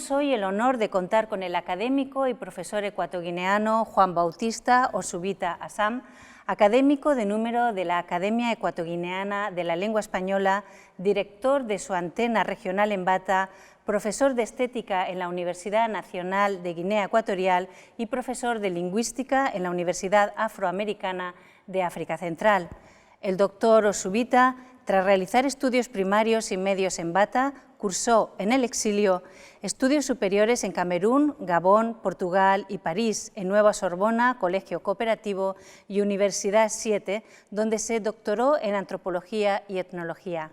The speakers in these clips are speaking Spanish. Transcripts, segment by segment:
Tenemos hoy el honor de contar con el académico y profesor ecuatoguineano Juan Bautista Osubita Assam, académico de número de la Academia Ecuatoguineana de la Lengua Española, director de su antena regional en Bata, profesor de Estética en la Universidad Nacional de Guinea Ecuatorial y profesor de Lingüística en la Universidad Afroamericana de África Central. El doctor Osubita, tras realizar estudios primarios y medios en Bata, cursó en el exilio estudios superiores en Camerún, Gabón, Portugal y París, en Nueva Sorbona, Colegio Cooperativo y Universidad 7, donde se doctoró en Antropología y Etnología.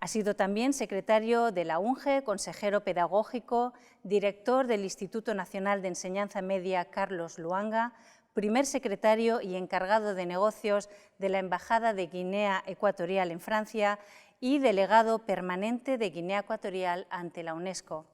Ha sido también secretario de la UNGE, consejero pedagógico, director del Instituto Nacional de Enseñanza Media Carlos Luanga, primer secretario y encargado de negocios de la Embajada de Guinea Ecuatorial en Francia y delegado permanente de Guinea Ecuatorial ante la UNESCO.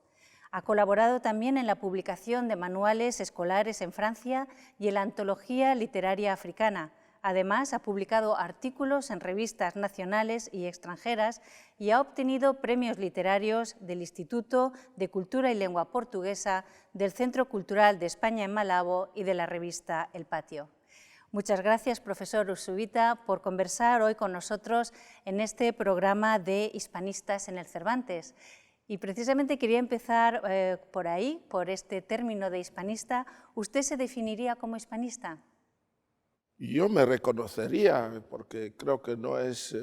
Ha colaborado también en la publicación de manuales escolares en Francia y en la Antología Literaria Africana. Además, ha publicado artículos en revistas nacionales y extranjeras y ha obtenido premios literarios del Instituto de Cultura y Lengua Portuguesa, del Centro Cultural de España en Malabo y de la revista El Patio. Muchas gracias, profesor Osubita, por conversar hoy con nosotros en este programa de Hispanistas en el Cervantes. Y precisamente quería empezar por ahí, por este término de hispanista. ¿Usted se definiría como hispanista? Yo me reconocería, porque creo que no es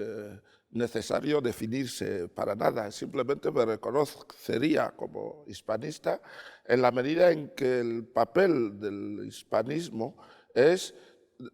necesario definirse para nada, simplemente me reconocería como hispanista en la medida en que el papel del hispanismo es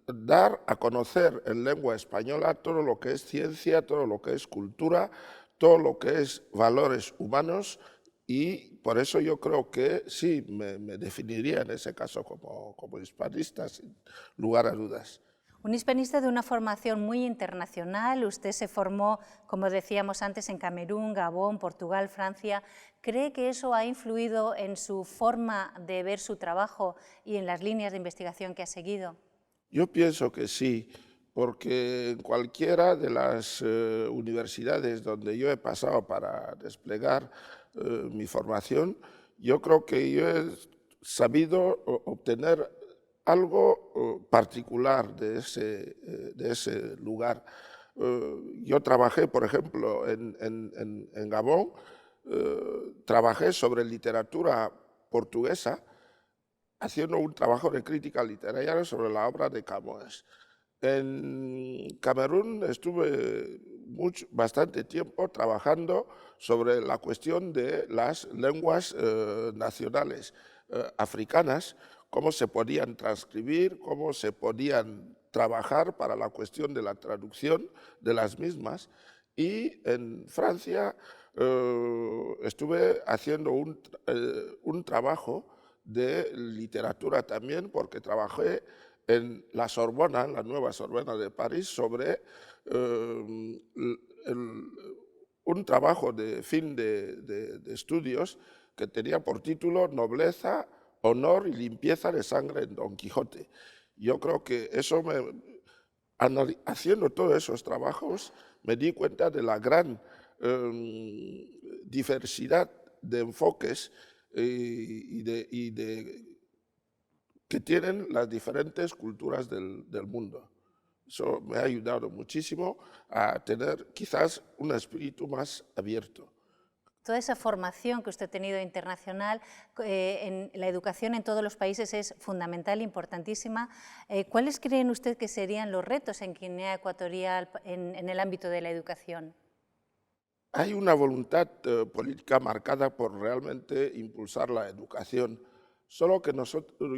dar a conocer en lengua española todo lo que es ciencia, todo lo que es cultura, todo lo que es valores humanos, y por eso yo creo que sí, me definiría en ese caso como hispanista, sin lugar a dudas. Un hispanista de una formación muy internacional. Usted se formó, como decíamos antes, en Camerún, Gabón, Portugal, Francia. ¿Cree que eso ha influido en su forma de ver su trabajo y en las líneas de investigación que ha seguido? Yo pienso que sí, porque en cualquiera de las universidades donde yo he pasado para desplegar mi formación, yo creo que yo he sabido obtener algo particular de ese lugar. Yo trabajé, por ejemplo, en Gabón, trabajé sobre literatura portuguesa, haciendo un trabajo de crítica literaria sobre la obra de Camões. En Camerún estuve bastante tiempo trabajando sobre la cuestión de las lenguas nacionales africanas, cómo se podían transcribir, cómo se podían trabajar para la cuestión de la traducción de las mismas. Y en Francia estuve haciendo un trabajo de literatura también, porque trabajé en la Sorbona, en la nueva Sorbona de París, sobre un trabajo de fin de estudios que tenía por título Nobleza, honor y limpieza de sangre en Don Quijote. Yo creo que eso, haciendo todos esos trabajos, me di cuenta de la gran diversidad de enfoques que tienen las diferentes culturas del mundo. Eso me ha ayudado muchísimo a tener quizás un espíritu más abierto. Toda esa formación que usted ha tenido internacional, en la educación en todos los países es fundamental, importantísima. ¿Cuáles creen usted que serían los retos en Guinea Ecuatorial en el ámbito de la educación? Hay una voluntad política marcada por realmente impulsar la educación, solo que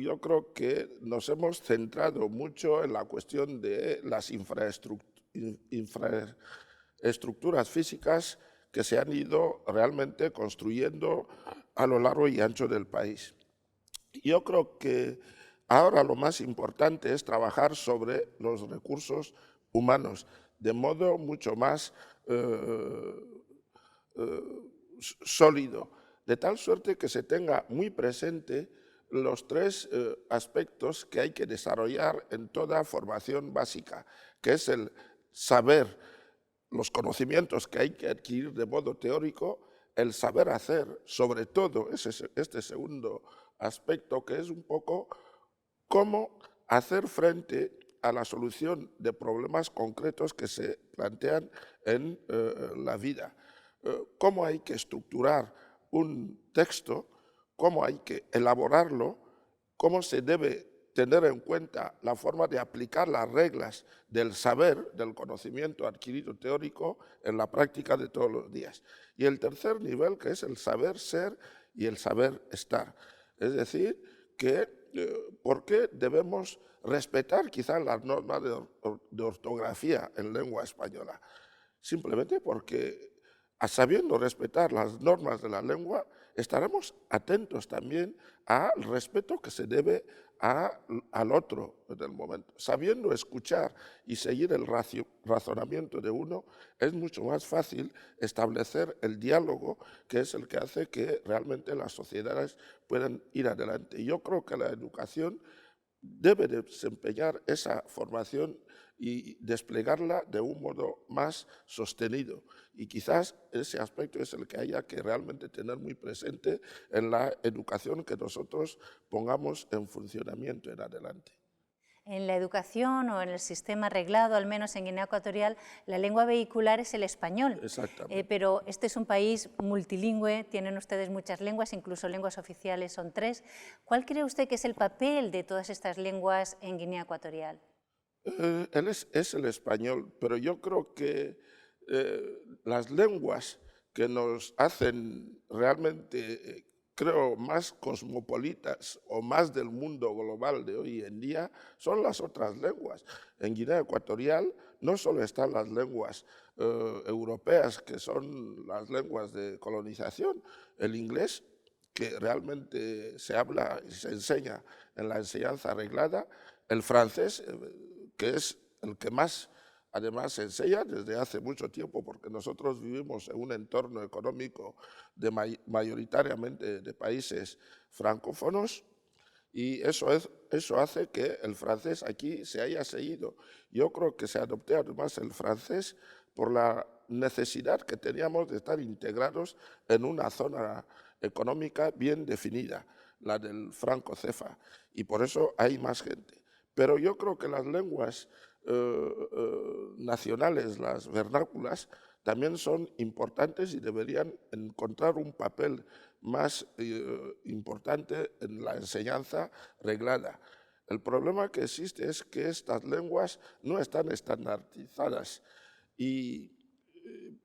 yo creo que nos hemos centrado mucho en la cuestión de las infraestructuras físicas que se han ido realmente construyendo a lo largo y ancho del país. Yo creo que ahora lo más importante es trabajar sobre los recursos humanos de modo mucho más sólido, de tal suerte que se tenga muy presente los tres aspectos que hay que desarrollar en toda formación básica, que es el saber, los conocimientos que hay que adquirir de modo teórico, el saber hacer, sobre todo este segundo aspecto, que es un poco cómo hacer frente a la solución de problemas concretos que se plantean en la vida. Cómo hay que estructurar un texto, cómo hay que elaborarlo, cómo se debe tener en cuenta la forma de aplicar las reglas del saber, del conocimiento adquirido teórico en la práctica de todos los días. Y el tercer nivel, que es el saber ser y el saber estar. Es decir, que ¿por qué debemos respetar quizás las normas de ortografía en lengua española? Simplemente porque, sabiendo respetar las normas de la lengua, estaremos atentos también al respeto que se debe al otro en el momento. Sabiendo escuchar y seguir el razonamiento de uno, es mucho más fácil establecer el diálogo, que es el que hace que realmente las sociedades puedan ir adelante. Yo creo que la educación debe desempeñar esa formación y desplegarla de un modo más sostenido. Y quizás ese aspecto es el que haya que realmente tener muy presente en la educación que nosotros pongamos en funcionamiento en adelante. En la educación o en el sistema reglado, al menos en Guinea Ecuatorial, la lengua vehicular es el español. Exactamente. Pero este es un país multilingüe, tienen ustedes muchas lenguas, incluso lenguas oficiales son 3. ¿Cuál cree usted que es el papel de todas estas lenguas en Guinea Ecuatorial? Es el español, pero yo creo que las lenguas que nos hacen realmente, creo, más cosmopolitas o más del mundo global de hoy en día son las otras lenguas. En Guinea Ecuatorial no solo están las lenguas europeas, que son las lenguas de colonización, el inglés, que realmente se habla y se enseña en la enseñanza reglada, el francés, que es el que más además se enseña desde hace mucho tiempo, porque nosotros vivimos en un entorno económico mayoritariamente de países francófonos, y eso hace que el francés aquí se haya seguido. Yo creo que se adoptó además el francés por la necesidad que teníamos de estar integrados en una zona económica bien definida, la del franco-cefa, y por eso hay más gente. Pero yo creo que las lenguas nacionales, las vernáculas, también son importantes y deberían encontrar un papel más importante en la enseñanza reglada. El problema que existe es que estas lenguas no están estandarizadas y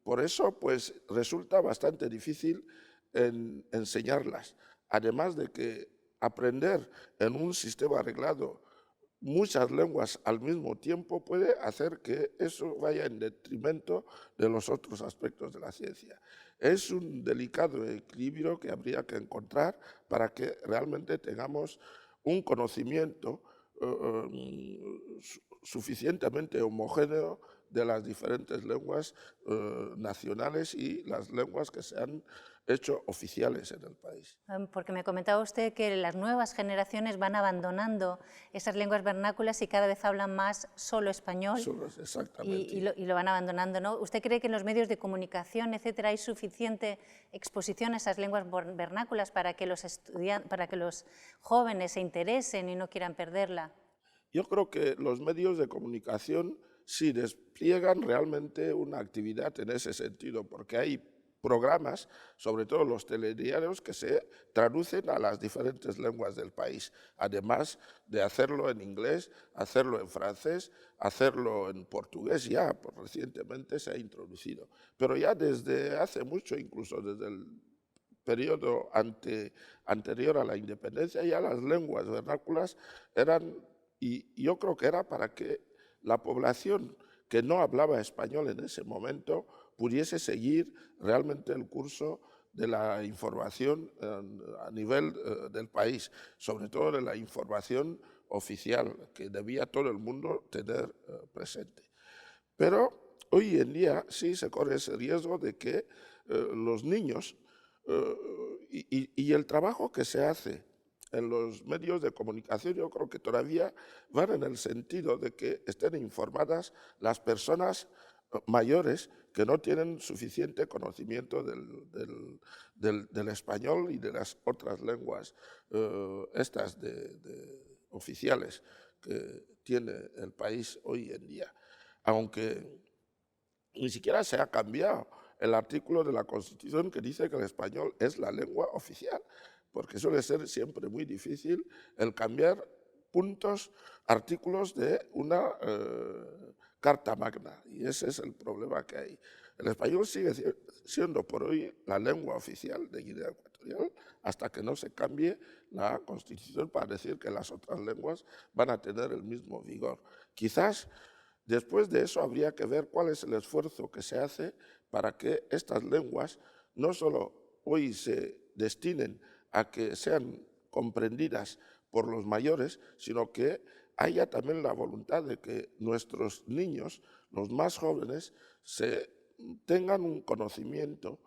por eso pues, resulta bastante difícil enseñarlas. Además de que aprender en un sistema reglado muchas lenguas al mismo tiempo puede hacer que eso vaya en detrimento de los otros aspectos de la ciencia. Es un delicado equilibrio que habría que encontrar para que realmente tengamos un conocimiento suficientemente homogéneo de las diferentes lenguas nacionales y las lenguas que se han hecho oficiales en el país. Porque me comentaba usted que las nuevas generaciones van abandonando esas lenguas vernáculas y cada vez hablan más solo español. Exactamente. Y lo van abandonando, ¿no? ¿Usted cree que en los medios de comunicación, etcétera, hay suficiente exposición a esas lenguas vernáculas para que los jóvenes se interesen y no quieran perderla? Yo creo que los medios de comunicación sí despliegan realmente una actividad en ese sentido, porque hay programas, sobre todo los telediarios, que se traducen a las diferentes lenguas del país, además de hacerlo en inglés, hacerlo en francés, hacerlo en portugués, ya recientemente se ha introducido. Pero ya desde hace mucho, incluso desde el periodo anterior a la independencia, ya las lenguas vernáculas eran, y yo creo que era para que la población que no hablaba español en ese momento pudiese seguir realmente el curso de la información a nivel del país, sobre todo de la información oficial que debía todo el mundo tener presente. Pero hoy en día sí se corre ese riesgo de que los niños y el trabajo que se hace en los medios de comunicación, yo creo que todavía van en el sentido de que estén informadas las personas mayores que no tienen suficiente conocimiento del español y de las otras lenguas estas oficiales que tiene el país hoy en día. Aunque ni siquiera se ha cambiado el artículo de la Constitución que dice que el español es la lengua oficial, porque suele ser siempre muy difícil el cambiar artículos de una Carta Magna, y ese es el problema que hay. El español sigue siendo por hoy la lengua oficial de Guinea Ecuatorial hasta que no se cambie la Constitución para decir que las otras lenguas van a tener el mismo vigor. Quizás después de eso habría que ver cuál es el esfuerzo que se hace para que estas lenguas no solo hoy se destinen a que sean comprendidas por los mayores, sino que haya también la voluntad de que nuestros niños, los más jóvenes, tengan un conocimiento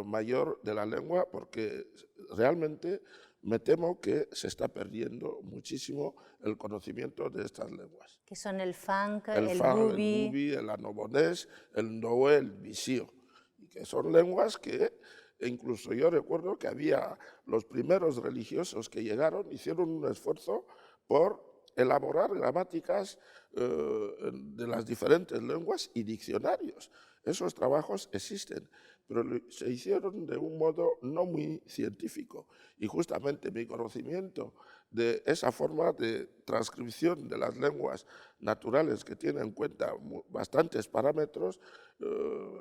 mayor de la lengua, porque realmente me temo que se está perdiendo muchísimo el conocimiento de estas lenguas. Que son el fang, El bubi, el anobonés, el noé, el visío, y que son lenguas que incluso yo recuerdo que había los primeros religiosos que llegaron, hicieron un esfuerzo por elaborar gramáticas de las diferentes lenguas y diccionarios. Esos trabajos existen, pero se hicieron de un modo no muy científico, y justamente mi conocimiento de esa forma de transcripción de las lenguas naturales que tiene en cuenta bastantes parámetros,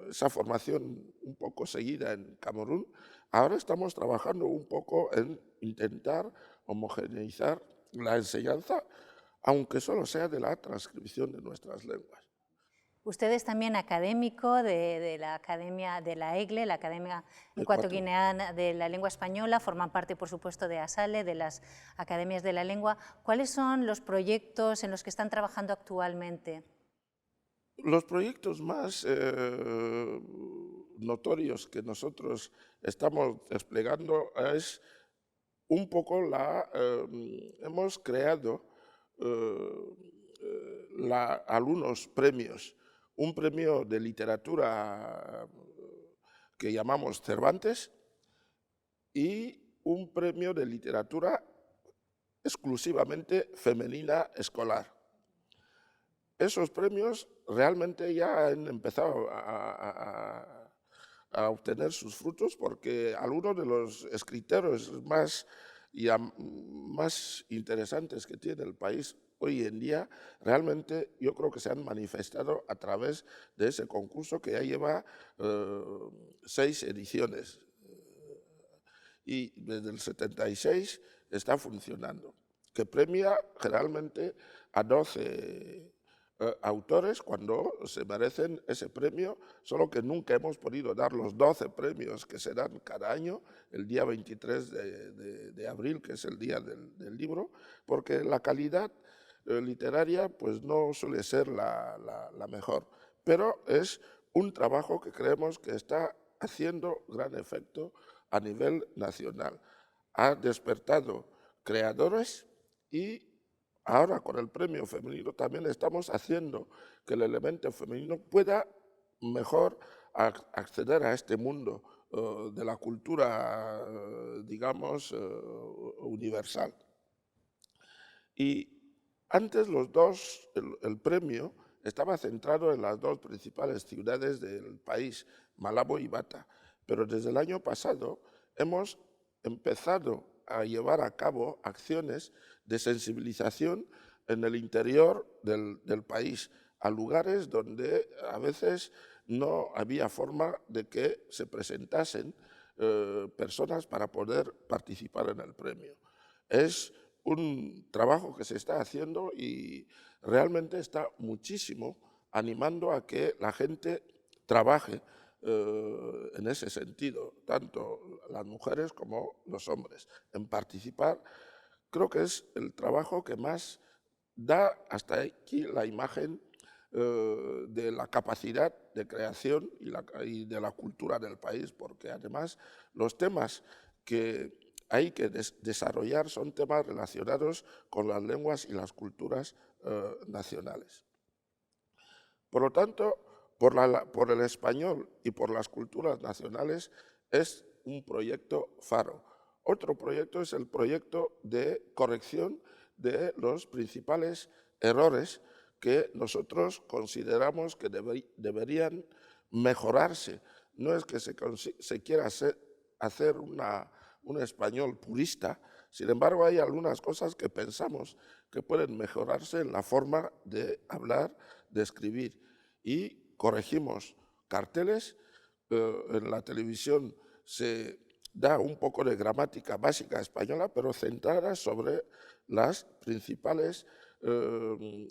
esa formación un poco seguida en Camerún, ahora estamos trabajando un poco en intentar homogeneizar la enseñanza, aunque solo sea de la transcripción de nuestras lenguas. Usted es también académico de la Academia de la EGLE, la Academia Ecuatoguineana de la Lengua Española, forman parte, por supuesto, de ASALE, de las Academias de la Lengua. ¿Cuáles son los proyectos en los que están trabajando actualmente? Los proyectos más notorios que nosotros estamos desplegando es un poco hemos creado algunos premios. Un premio de literatura que llamamos Cervantes y un premio de literatura exclusivamente femenina escolar. Esos premios realmente ya han empezado a obtener sus frutos, porque algunos de los escritores más interesantes que tiene el país hoy en día, realmente yo creo que se han manifestado a través de ese concurso que ya lleva 6 ediciones y desde el 76 está funcionando, que premia generalmente a 12 autores cuando se merecen ese premio, solo que nunca hemos podido dar los 12 premios que se dan cada año, el día 23 de abril, que es el día del libro, porque la calidad literaria pues no suele ser la mejor, pero es un trabajo que creemos que está haciendo gran efecto a nivel nacional. Ha despertado creadores y ahora con el premio femenino también estamos haciendo que el elemento femenino pueda mejor acceder a este mundo de la cultura, digamos, universal. Y antes el premio estaba centrado en las 2 principales ciudades del país, Malabo y Bata, pero desde el año pasado hemos empezado a llevar a cabo acciones de sensibilización en el interior del país, a lugares donde a veces no había forma de que se presentasen personas para poder participar en el premio. Es un trabajo que se está haciendo y realmente está muchísimo animando a que la gente trabaje en ese sentido, tanto las mujeres como los hombres, en participar. Creo que es el trabajo que más da hasta aquí la imagen de la capacidad de creación y de la cultura del país, porque además los temas que hay que desarrollar son temas relacionados con las lenguas y las culturas nacionales. Por lo tanto, por el español y por las culturas nacionales es un proyecto faro. Otro proyecto es el proyecto de corrección de los principales errores que nosotros consideramos que deberían mejorarse. No es que se quiera hacer un español purista, sin embargo hay algunas cosas que pensamos que pueden mejorarse en la forma de hablar, de escribir, y corregimos carteles. En la televisión se da un poco de gramática básica española, pero centrada sobre las principales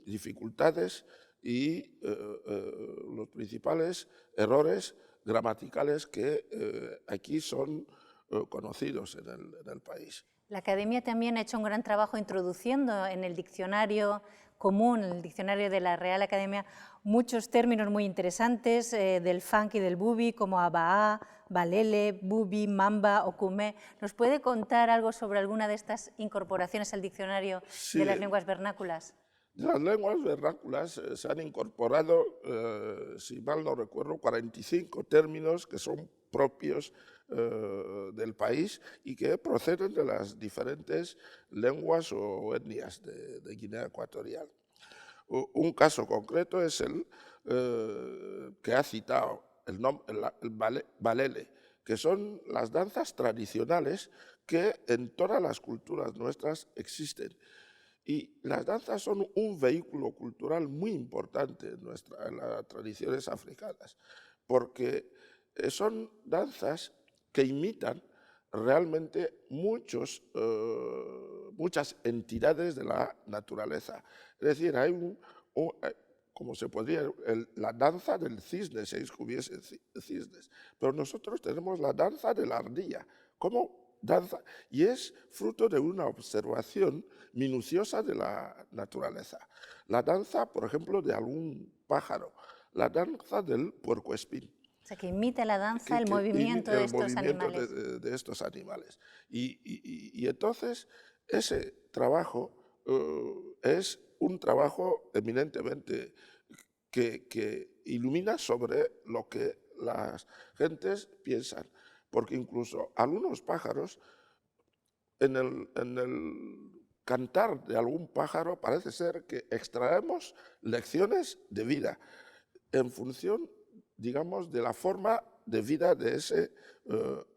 dificultades y los principales errores gramaticales que aquí son conocidos en el país. La Academia también ha hecho un gran trabajo introduciendo en el diccionario común, en el diccionario de la Real Academia, muchos términos muy interesantes del funk y del bubi, como abaá, balele, bubi, mamba o kumé. ¿Nos puede contar algo sobre alguna de estas incorporaciones al diccionario de las lenguas vernáculas? De las lenguas vernáculas se han incorporado, si mal no recuerdo, 45 términos que son propios del país y que proceden de las diferentes lenguas o etnias de Guinea Ecuatorial. Un caso concreto es el que ha citado, el balele, que son las danzas tradicionales que en todas las culturas nuestras existen. Y las danzas son un vehículo cultural muy importante en las tradiciones africanas, porque son danzas que imitan realmente muchas entidades de la naturaleza. Es decir, hay como se podría, la danza del cisne, si hubiese cisnes, pero nosotros tenemos la danza de la ardilla, como danza, y es fruto de una observación minuciosa de la naturaleza. La danza, por ejemplo, de algún pájaro, la danza del puercoespín. O sea, que imita la danza, el movimiento de estos animales. De estos animales. Y entonces ese trabajo es un trabajo eminentemente que ilumina sobre lo que las gentes piensan, porque incluso algunos pájaros, en el cantar de algún pájaro parece ser que extraemos lecciones de vida en función, digamos, de la forma de vida de ese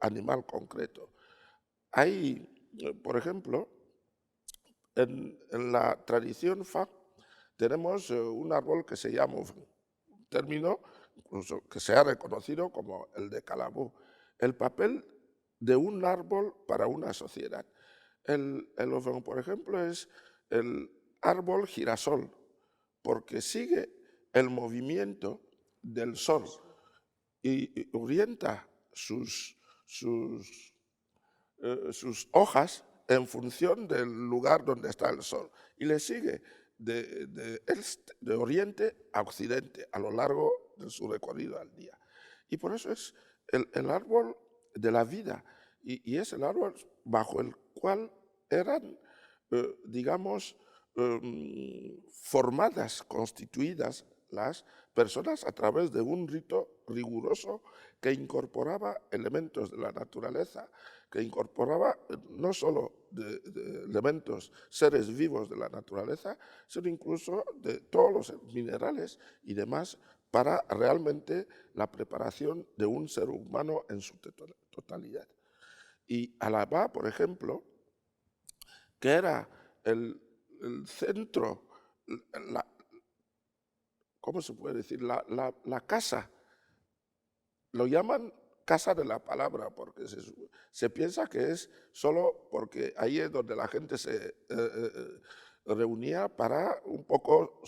animal concreto. Hay, por ejemplo, en la tradición Fa tenemos un árbol que se llama un término incluso que se ha reconocido como el de Calabú, el papel de un árbol para una sociedad. El ofen, por ejemplo, es el árbol girasol, porque sigue el movimiento del sol y orienta sus hojas en función del lugar donde está el sol y le sigue de oriente a occidente a lo largo de su recorrido al día. Y por eso es el árbol de la vida y es el árbol bajo el cual eran, digamos, formadas, constituidas las personas a través de un rito riguroso que incorporaba elementos de la naturaleza, que incorporaba no solo de elementos, seres vivos de la naturaleza, sino incluso de todos los minerales y demás para realmente la preparación de un ser humano en su totalidad. Y Alabá, por ejemplo, que era el centro, ¿cómo se puede decir? La casa, lo llaman casa de la palabra, porque se piensa que es solo porque ahí es donde la gente se reunía para un poco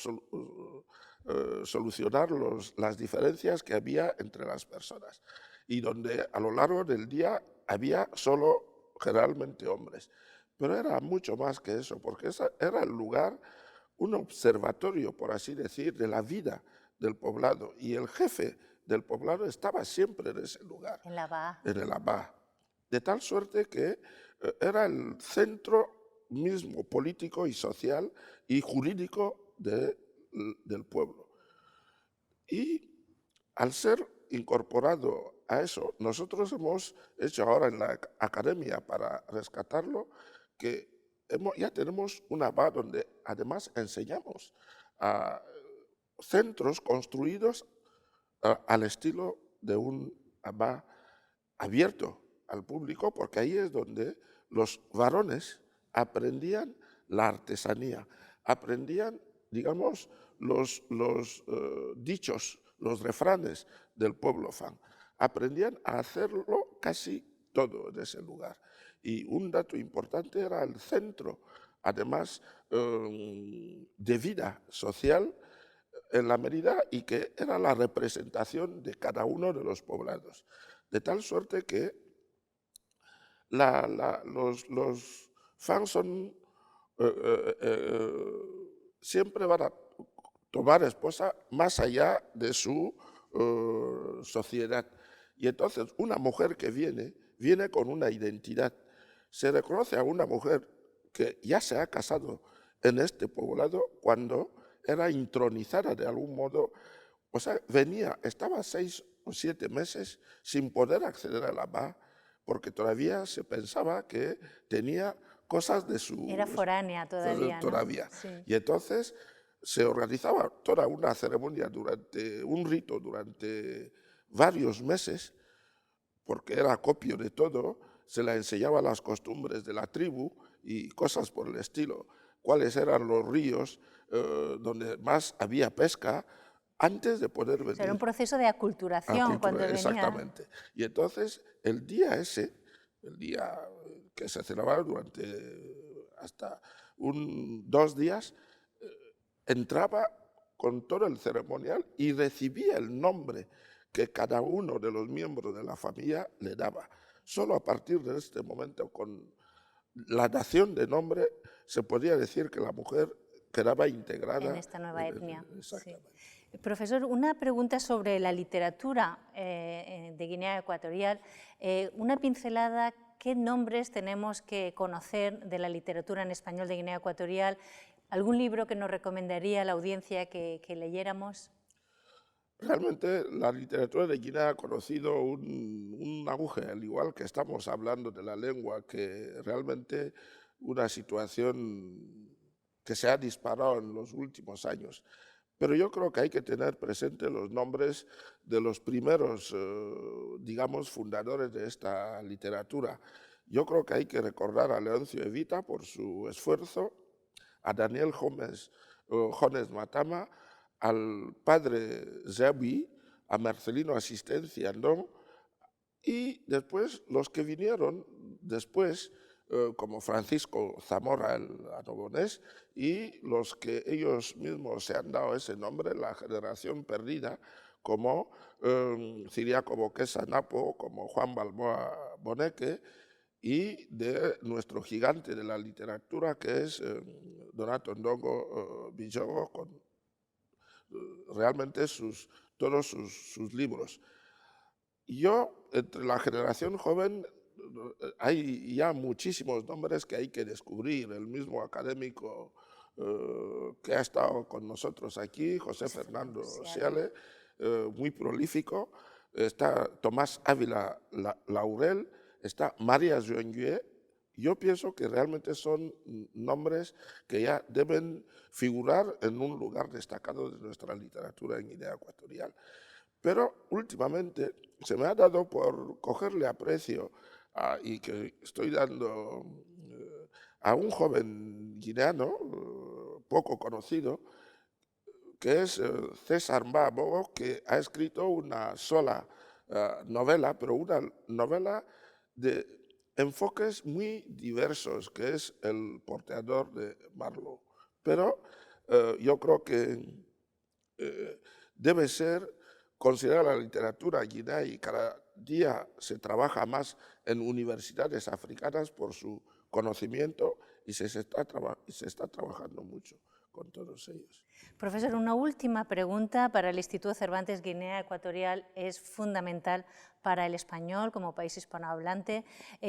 solucionar las diferencias que había entre las personas y donde a lo largo del día había solo generalmente hombres. Pero era mucho más que eso, porque era el lugar, un observatorio, por así decir, de la vida del poblado. Y el jefe del poblado estaba siempre en ese lugar. En la Abá. En el Abá. De tal suerte que era el centro mismo político y social y jurídico del pueblo. Y al ser incorporado a eso, nosotros hemos hecho ahora en la academia para rescatarlo, que ya tenemos una bar donde además enseñamos a centros construidos al estilo de un bar abierto al público, porque ahí es donde los varones aprendían la artesanía, aprendían, digamos, los dichos, los refranes del pueblo Fang. Aprendían a hacerlo casi todo en ese lugar. Y un dato importante era el centro, además, de vida social en la medida y que era la representación de cada uno de los poblados. De tal suerte que los fans siempre van a tomar esposa más allá de su sociedad. Y entonces una mujer que viene con una identidad. Se reconoce a una mujer que ya se ha casado en este poblado cuando era intronizada de algún modo. O sea, estaba 6 o 7 meses sin poder acceder a la bar porque todavía se pensaba que tenía cosas de su... Era foránea todavía, ¿no? Sí. Y entonces se organizaba toda una ceremonia, un rito durante varios meses, porque era acopio de todo, se le enseñaba las costumbres de la tribu y cosas por el estilo, cuáles eran los ríos donde más había pesca, antes de poder venir. O sea, era un proceso de aculturación cuando venía. Exactamente. Y entonces, el día que se celebraba durante hasta 2 días, entraba con todo el ceremonial y recibía el nombre que cada uno de los miembros de la familia le daba. Solo a partir de este momento, con la dación de nombre, se podía decir que la mujer quedaba integrada en esta nueva etnia. Exactamente. Sí. Profesor, una pregunta sobre la literatura de Guinea Ecuatorial. Una pincelada, ¿qué nombres tenemos que conocer de la literatura en español de Guinea Ecuatorial? ¿Algún libro que nos recomendaría a la audiencia que leyéramos? Realmente la literatura de Guinea ha conocido un auge, al igual que estamos hablando de la lengua, que realmente una situación que se ha disparado en los últimos años. Pero yo creo que hay que tener presente los nombres de los primeros, digamos, fundadores de esta literatura. Yo creo que hay que recordar a Leoncio Evita por su esfuerzo, a Daniel Jones Matama, al padre Zebi, a Marcelino Asistencia Andón, y después los que vinieron después, como Francisco Zamora el Anobonés, y los que ellos mismos se han dado ese nombre, la generación perdida, como Ciriaco Boquesa Napo, como Juan Balboa Boneque, y de nuestro gigante de la literatura, que es Donato Ndongo Villogo, con realmente todos sus libros. Yo, entre la generación joven, hay ya muchísimos nombres que hay que descubrir. El mismo académico que ha estado con nosotros aquí, José Fernando Ciale, muy prolífico. Está Tomás Ávila Laurel, está María Joingue. Yo pienso que realmente son nombres que ya deben figurar en un lugar destacado de nuestra literatura en Guinea Ecuatorial. Pero últimamente se me ha dado por cogerle aprecio y que estoy dando a un joven guineano poco conocido, que es César Mbabo, que ha escrito una sola novela, pero una novela de enfoques muy diversos, que es El porteador de Marlowe. Pero yo creo que debe ser considerada la literatura guinea, y cada día se trabaja más en universidades africanas por su conocimiento y se está trabajando mucho con todos ellos. Profesor, una última pregunta para el Instituto Cervantes Guinea Ecuatorial es fundamental para el español como país hispanohablante.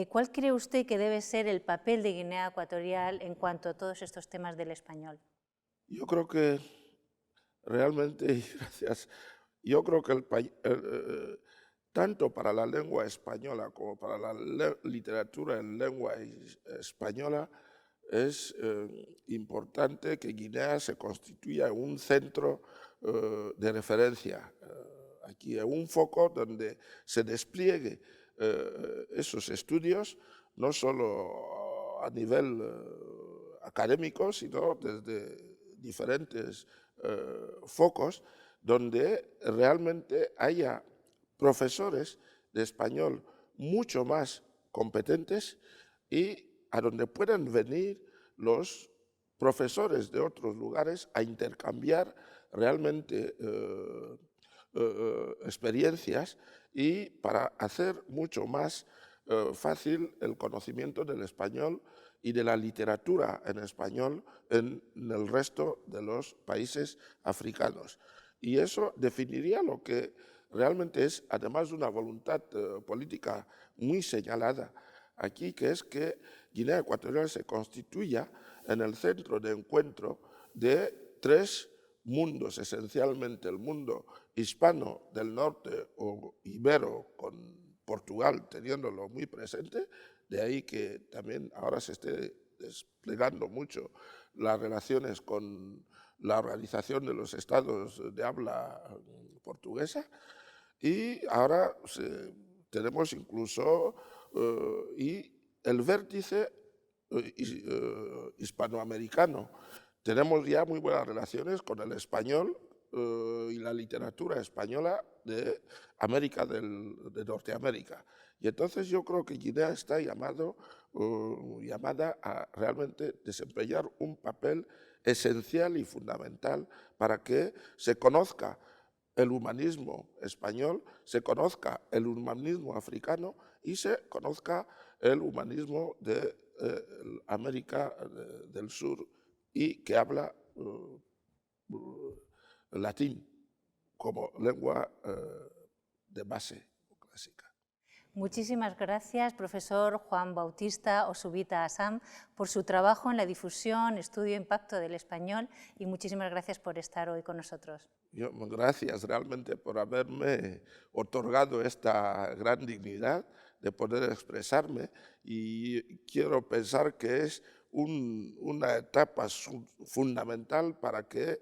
¿Cuál cree usted que debe ser el papel de Guinea Ecuatorial en cuanto a todos estos temas del español? Yo creo que realmente, gracias, Yo creo que tanto para la lengua española como para la literatura en lengua española es importante que Guinea se constituya un centro de referencia, aquí un foco donde se despliegue esos estudios, no solo a nivel académico, sino desde diferentes focos, donde realmente haya profesores de español mucho más competentes y a donde puedan venir los profesores de otros lugares a intercambiar realmente experiencias y para hacer mucho más fácil el conocimiento del español y de la literatura en español en el resto de los países africanos. Y eso definiría lo que realmente es, además de una voluntad política muy señalada aquí, que es que Guinea Ecuatorial se constituya en el centro de encuentro de tres mundos, esencialmente el mundo hispano del norte o ibero, con Portugal teniéndolo muy presente, de ahí que también ahora se esté desplegando mucho las relaciones con la Organización de los Estados de habla portuguesa, y ahora tenemos incluso y el vértice hispanoamericano. Tenemos ya muy buenas relaciones con el español y la literatura española de Norteamérica. Y entonces yo creo que Guinea está llamada a realmente desempeñar un papel esencial y fundamental para que se conozca el humanismo español, se conozca el humanismo africano y se conozca el humanismo de América del Sur y que habla latín como lengua de base clásica. Muchísimas gracias, profesor Juan Bautista Osubita Asam, por su trabajo en la difusión, estudio e impacto del español, y muchísimas gracias por estar hoy con nosotros. Gracias realmente por haberme otorgado esta gran dignidad de poder expresarme, y quiero pensar que es una etapa fundamental para que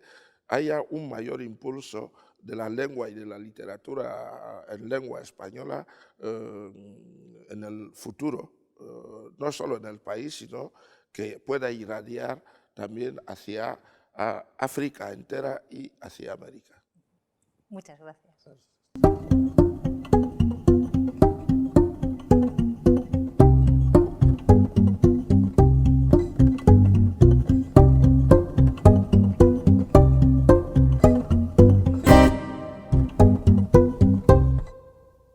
haya un mayor impulso de la lengua y de la literatura en lengua española en el futuro, no solo en el país, sino que pueda irradiar también hacia África entera y hacia América. Muchas gracias.